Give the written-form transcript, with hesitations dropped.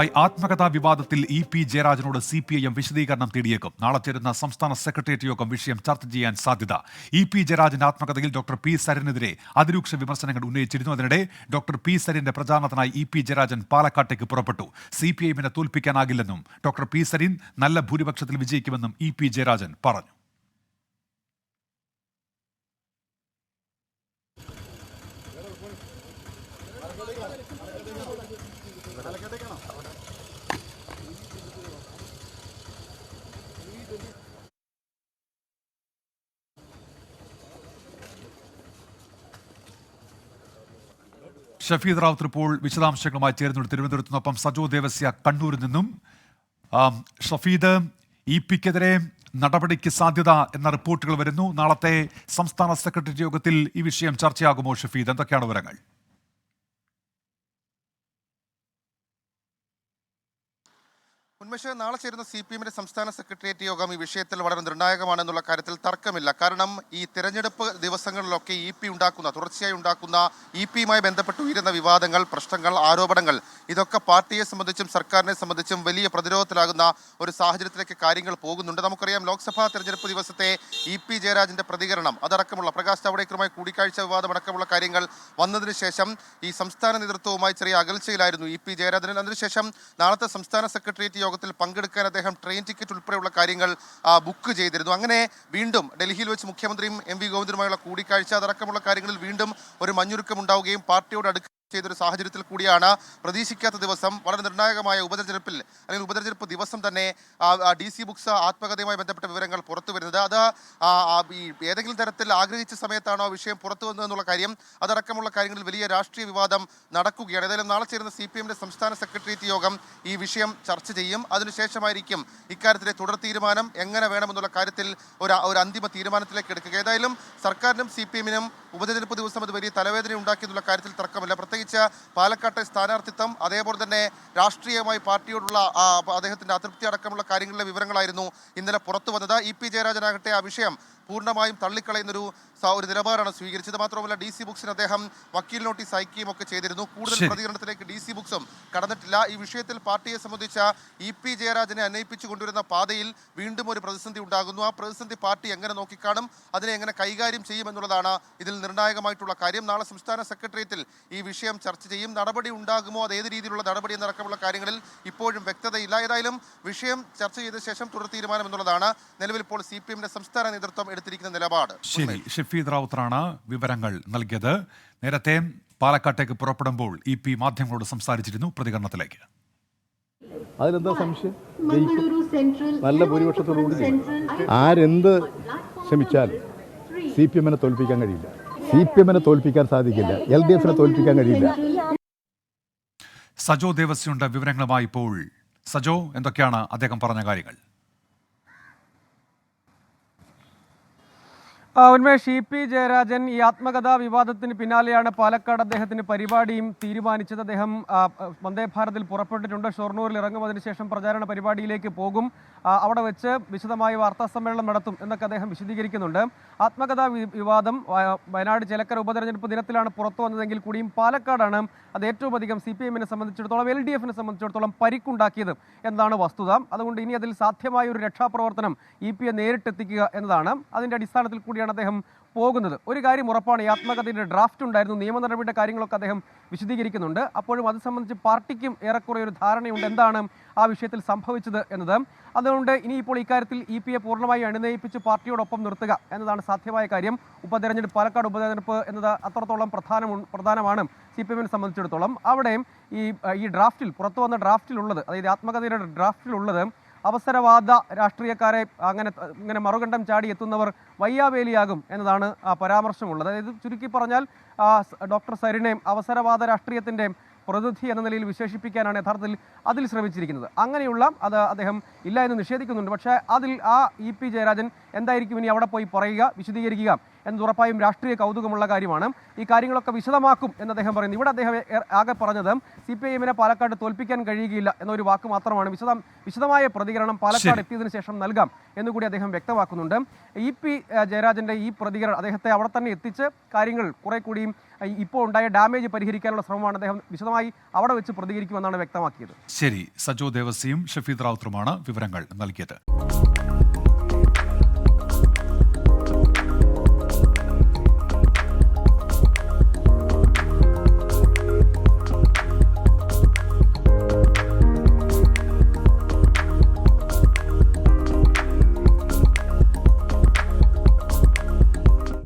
ആത്മകഥാ വിവാദത്തിൽ EP. ജയരാജനോട് CPIM വിശദീകരണം തേടിയേക്കും. നാളെ ചേരുന്ന സംസ്ഥാന സെക്രട്ടേറിയറ്റ് യോഗം വിഷയം ചർച്ച ചെയ്യാൻ സാധ്യത. ഇ.പി. ജയരാജന്റെ ആത്മകഥയിൽ ഡോക്ടർ പി. സരിനെതിരെ അതിരൂക്ഷ വിമർശനങ്ങൾ ഉന്നയിച്ചിരുന്നു. അതിനിടെ ഡോക്ടർ പി. സരിന്റെ പ്രചാരണത്തിനായി ഇ.പി. ജയരാജൻ പാലക്കാട്ടേക്ക് പുറപ്പെട്ടു. CPIMനെ തോൽപ്പിക്കാനാകില്ലെന്നും ഡോക്ടർ പി. സരിൻ നല്ല ഭൂരിപക്ഷത്തിൽ വിജയിക്കുമെന്നും ഇ.പി. ജയരാജൻ പറഞ്ഞു. ഷഫീദ് റാവുത്തർ ഇപ്പോൾ വിശദാംശങ്ങളുമായി ചേരുന്നുണ്ട് തിരുവനന്തപുരത്ത് നിന്നൊപ്പം സജോ ദേവസ്യ കണ്ണൂരിൽ നിന്നും. ഷഫീദ്, ഇ.പിക്കെതിരെ നടപടിക്ക് സാധ്യത എന്ന റിപ്പോർട്ടുകൾ വരുന്നു. നാളത്തെ സംസ്ഥാന സെക്രട്ടേറിയറ്റ് യോഗത്തിൽ ഈ വിഷയം ചർച്ചയാകുമോ ഷഫീദ്? എന്തൊക്കെയാണ് വിവരങ്ങൾ? ഉന്മേഷ്, നാളെ ചേരുന്ന CPIMന്റെ സംസ്ഥാന സെക്രട്ടേറിയറ്റ് യോഗം ഈ വിഷയത്തിൽ വളരെ നിർണായകമാണെന്നുള്ള കാര്യത്തിൽ തർക്കമില്ല. കാരണം ഈ തിരഞ്ഞെടുപ്പ് ദിവസങ്ങളിലൊക്കെ തുടർച്ചയായി ഉണ്ടാക്കുന്ന ഇ.പിയുമായി ബന്ധപ്പെട്ട് ഉയരുന്ന വിവാദങ്ങൾ, പ്രശ്നങ്ങൾ, ആരോപണങ്ങൾ ഇതൊക്കെ പാർട്ടിയെ സംബന്ധിച്ചും സർക്കാരിനെ സംബന്ധിച്ചും വലിയ പ്രതിരോധത്തിലാകുന്ന ഒരു സാഹചര്യത്തിലേക്ക് കാര്യങ്ങൾ പോകുന്നുണ്ട്. നമുക്കറിയാം, ലോക്സഭാ തെരഞ്ഞെടുപ്പ് ദിവസത്തെ ഇ.പി. ജയരാജന്റെ പ്രതികരണം അതടക്കമുള്ള പ്രകാശ് ജാവ്ദേക്കറുമായി കൂടിക്കാഴ്ച വിവാദമടക്കമുള്ള കാര്യങ്ങൾ വന്നതിന് ശേഷം ഈ സംസ്ഥാന നേതൃത്വവുമായി ചെറിയ അകൽച്ചയിലായിരുന്നു ഇ.പി. ജയരാജൻ. അതിനുശേഷം നാളത്തെ സംസ്ഥാന സെക്രട്ടേറിയറ്റ് യോഗത്തിൽ പങ്കെടുക്കാൻ അദ്ദേഹം ട്രെയിൻ ടിക്കറ്റ് ഉൾപ്പെടെയുള്ള കാര്യങ്ങൾ ബുക്ക് ചെയ്തിരുന്നു. അങ്ങനെ വീണ്ടും ഡൽഹിയിൽ വെച്ച് മുഖ്യമന്ത്രിയും MV ഗോവിന്ദനുമായുള്ള കൂടിക്കാഴ്ച അതടക്കമുള്ള കാര്യങ്ങളിൽ വീണ്ടും ഒരു മഞ്ഞുരുക്കം ഉണ്ടാവുകയും പാർട്ടിയോട് ചെയ്തൊരു സാഹചര്യത്തിൽ കൂടിയാണ് പ്രതീക്ഷിക്കാത്ത ദിവസം വളരെ നിർണായകമായ ഉപതെരഞ്ഞെടുപ്പ് ദിവസം തന്നെ DC ബുക്സ് ആത്മകഥയുമായി ബന്ധപ്പെട്ട വിവരങ്ങൾ പുറത്തു വരുന്നത്. അത് ഈ ഏതെങ്കിലും തരത്തിൽ ആഗ്രഹിച്ച സമയത്താണോ വിഷയം പുറത്തു വന്നതെന്നുള്ള കാര്യം അതടക്കമുള്ള കാര്യങ്ങളിൽ വലിയ രാഷ്ട്രീയ വിവാദം നടക്കുകയാണ്. ഏതായാലും നാളെ ചേരുന്ന CPIMന്റെ സംസ്ഥാന സെക്രട്ടേറിയറ്റ് യോഗം ഈ വിഷയം ചർച്ച ചെയ്യും. അതിനുശേഷമായിരിക്കും ഇക്കാര്യത്തിലെ തുടർ തീരുമാനം എങ്ങനെ വേണമെന്നുള്ള കാര്യത്തിൽ ഒരു അന്തിമ തീരുമാനത്തിലേക്ക് എടുക്കുക. ഏതായാലും സർക്കാരിനും CPIMനും ഉപതെരഞ്ഞെടുപ്പ് ദിവസം അത് വലിയ തലവേദന ഉണ്ടാക്കിയെന്നുള്ള കാര്യത്തിൽ തർക്കമില്ല. പ്രത്യേകിച്ച് പാലക്കാട്ടെ സ്ഥാനാർത്ഥിത്വം, അതേപോലെ തന്നെ രാഷ്ട്രീയമായി പാർട്ടിയോടുള്ള അദ്ദേഹത്തിന്റെ അതൃപ്തി അടക്കമുള്ള കാര്യങ്ങളിലെ വിവരങ്ങളായിരുന്നു ഇന്നലെ പുറത്തു വന്നത്. ഇ.പി. ജയരാജനാകട്ടെ ആ വിഷയം പൂർണ്ണമായും തള്ളിക്കളയുന്നൊരു നിലപാടാണ് സ്വീകരിച്ചത്. മാത്രമല്ല DC ബുക്സിന് അദ്ദേഹം വക്കീൽ നോട്ടീസ് അയക്കുകയും ഒക്കെ ചെയ്തിരുന്നു. കൂടുതൽ പ്രതികരണത്തിലേക്ക് DC ബുക്സും കടന്നിട്ടില്ല. ഈ വിഷയത്തിൽ പാർട്ടിയെ സംബന്ധിച്ച ഇ.പി. ജയരാജനെ അന്വയിപ്പിച്ചു കൊണ്ടുവരുന്ന പാതയിൽ വീണ്ടും ഒരു പ്രതിസന്ധി ഉണ്ടാകുന്നു. ആ പ്രതിസന്ധി പാർട്ടി എങ്ങനെ നോക്കിക്കാണും, അതിനെ എങ്ങനെ കൈകാര്യം ചെയ്യുമെന്നുള്ളതാണ് ഇതിൽ നിർണായകമായിട്ടുള്ള കാര്യം. നാളെ സംസ്ഥാന സെക്രട്ടേറിയറ്റിൽ ഈ വിഷയം ചർച്ച ചെയ്യും. നടപടി ഉണ്ടാകുമോ, അത് ഏത് രീതിയിലുള്ള നടപടി എന്നടക്കമുള്ള കാര്യങ്ങളിൽ ഇപ്പോഴും വ്യക്തതയില്ല. ഏതായാലും വിഷയം ചർച്ച ചെയ്ത ശേഷം തുടർ തീരുമാനം എന്നുള്ളതാണ് നിലവിൽ ഇപ്പോൾ CPIMന്റെ സംസ്ഥാന നേതൃത്വം എടുത്തിരിക്കുന്ന നിലപാട്. ശരി, ഷഫീദ് റാവുത്തറാണ് വിവരങ്ങൾ നൽകിയത്. നേരത്തെ പാലക്കാട്ടേക്ക് പുറപ്പെടുമ്പോൾ ഇ.പി. മാധ്യമങ്ങളോട് സംസാരിച്ചിരുന്നു. പ്രതികരണത്തിലേക്ക്. അതിലെന്താ സംശയം? നല്ല ഭൂരിപക്ഷത്തോടുകൂടി ആരെന്ത് ശ്രമിച്ചാൽ CPIMനെ തോൽപ്പിക്കാൻ കഴിയില്ല. CPIMനെ തോൽപ്പിക്കാൻ സാധിക്കില്ല. LDFനെ തോൽപ്പിക്കാൻ കഴിയില്ല. സജോ ദേവസ്യുണ്ട് വിവരങ്ങളുമായി ഇപ്പോൾ. സജോ, എന്തൊക്കെയാണ് അദ്ദേഹം പറഞ്ഞ കാര്യങ്ങൾ? ഉന്മേഷ്, ഇ.പി. ജയരാജൻ ഈ ആത്മകഥാ വിവാദത്തിന് പിന്നാലെയാണ് പാലക്കാട് അദ്ദേഹത്തിന് പരിപാടിയും തീരുമാനിച്ചത്. അദ്ദേഹം വന്ദേ ഭാരതിൽ പുറപ്പെട്ടിട്ടുണ്ട്. ഷൊർണൂരിൽ ഇറങ്ങും. അതിനുശേഷം പ്രചാരണ പരിപാടിയിലേക്ക് പോകും. അവിടെ വെച്ച് വിശദമായ വാർത്താ സമ്മേളനം നടത്തും എന്നൊക്കെ അദ്ദേഹം വിശദീകരിക്കുന്നുണ്ട്. ആത്മകഥാ വിവാദം വയനാട് ചേലക്കര ഉപതെരഞ്ഞെടുപ്പ് ദിനത്തിലാണ് പുറത്തു വന്നതെങ്കിൽ കൂടിയും പാലക്കാടാണ് അത് ഏറ്റവും അധികം CPIMനെ സംബന്ധിച്ചിടത്തോളം, LDFനെ സംബന്ധിച്ചിടത്തോളം പരിക്കുണ്ടാക്കിയത് എന്നതാണ് വസ്തുത. അതുകൊണ്ട് ഇനി അതിൽ സാധ്യമായ ഒരു രക്ഷാപ്രവർത്തനം ഇ.പിയെ നേരിട്ടെത്തിക്കുക എന്നതാണ്. അതിൻ്റെ അടിസ്ഥാനത്തിൽ കൂടിയാണ് അദ്ദേഹം പോകുന്നത്. ഒരു കാര്യം ഉറപ്പാണ്, ഈ ആത്മകഥയുടെ ഡ്രാഫ്റ്റ് ഉണ്ടായിരുന്നു. നിയമ നടപടിയുടെ കാര്യങ്ങളൊക്കെ അദ്ദേഹം വിശദീകരിക്കുന്നുണ്ട്. അപ്പോഴും അത് സംബന്ധിച്ച് പാർട്ടിക്കും ഏറെക്കുറെ ഒരു ധാരണയുണ്ട് എന്താണ് ആ വിഷയത്തിൽ സംഭവിച്ചത് എന്നത്. അതുകൊണ്ട് ഇനിയിപ്പോൾ ഇക്കാര്യത്തിൽ ഇ.പിയെ പൂർണ്ണമായി അണിനയിപ്പിച്ച് പാർട്ടിയോടൊപ്പം നിർത്തുക എന്നതാണ് സാധ്യമായ കാര്യം. പാലക്കാട് ഉപതെരഞ്ഞെടുപ്പ് എന്നത് അത്രത്തോളം പ്രധാനമാണ് CPIMനെ സംബന്ധിച്ചിടത്തോളം. അവിടെ ഈ ഡ്രാഫ്റ്റിൽ പുറത്തു വന്ന ഡ്രാഫ്റ്റിലുള്ളത്, അതായത് ആത്മകഥയുടെ ഡ്രാഫ്റ്റിലുള്ളത് അവസരവാദ രാഷ്ട്രീയക്കാരെ ഇങ്ങനെ മറുകണ്ഠം ചാടി എത്തുന്നവർ വയ്യാവേലിയാകും എന്നതാണ് പരാമർശമുള്ളത്. അതായത് ചുരുക്കി പറഞ്ഞാൽ ഡോക്ടർ സരിനെ അവസരവാദ രാഷ്ട്രീയത്തിൻ്റെ പ്രതിനിധി എന്ന നിലയിൽ വിശേഷിപ്പിക്കാനാണ് യഥാർത്ഥത്തിൽ അതിൽ ശ്രമിച്ചിരിക്കുന്നത്. അങ്ങനെയുള്ള അത് അദ്ദേഹം ഇല്ല എന്ന് നിഷേധിക്കുന്നുണ്ട്. പക്ഷേ അതിൽ ഇ.പി. ജയരാജൻ എന്തായിരിക്കും ഇനി അവിടെ പോയി പറയുക, വിശദീകരിക്കുക എന്നത് ഉറപ്പായും രാഷ്ട്രീയ കൗതുകമുള്ള കാര്യമാണ്. ഈ കാര്യങ്ങളൊക്കെ വിശദമാക്കും എന്ന് അദ്ദേഹം പറയുന്നു. ഇവിടെ അദ്ദേഹം ആകെ പറഞ്ഞത് CPIM-നെ പാലക്കാട് തോൽപ്പിക്കാൻ കഴിയുകയില്ല എന്നൊരു വാക്ക് മാത്രമാണ്. വിശദമായ പ്രതികരണം പാലക്കാട് എത്തിയതിനു ശേഷം നൽകാം എന്നുകൂടി അദ്ദേഹം വ്യക്തമാക്കുന്നുണ്ട്. EP ജയരാജന്റെ ഈ പ്രതികരണം അദ്ദേഹത്തെ അവിടെ തന്നെ എത്തിച്ച് കാര്യങ്ങൾ കുറെ കൂടിയും ഇപ്പോൾ ഉണ്ടായ ഡാമേജ് പരിഹരിക്കാനുള്ള ശ്രമമാണ്. അദ്ദേഹം വിശദമായി അവിടെ വെച്ച് പ്രതികരിക്കുമെന്നാണ് വ്യക്തമാക്കിയത്. ശരി, സജോ ദേവസിയും ഷഫീദ് റാവുത്തറുമാണ് വിവരങ്ങൾ നൽകിയത്.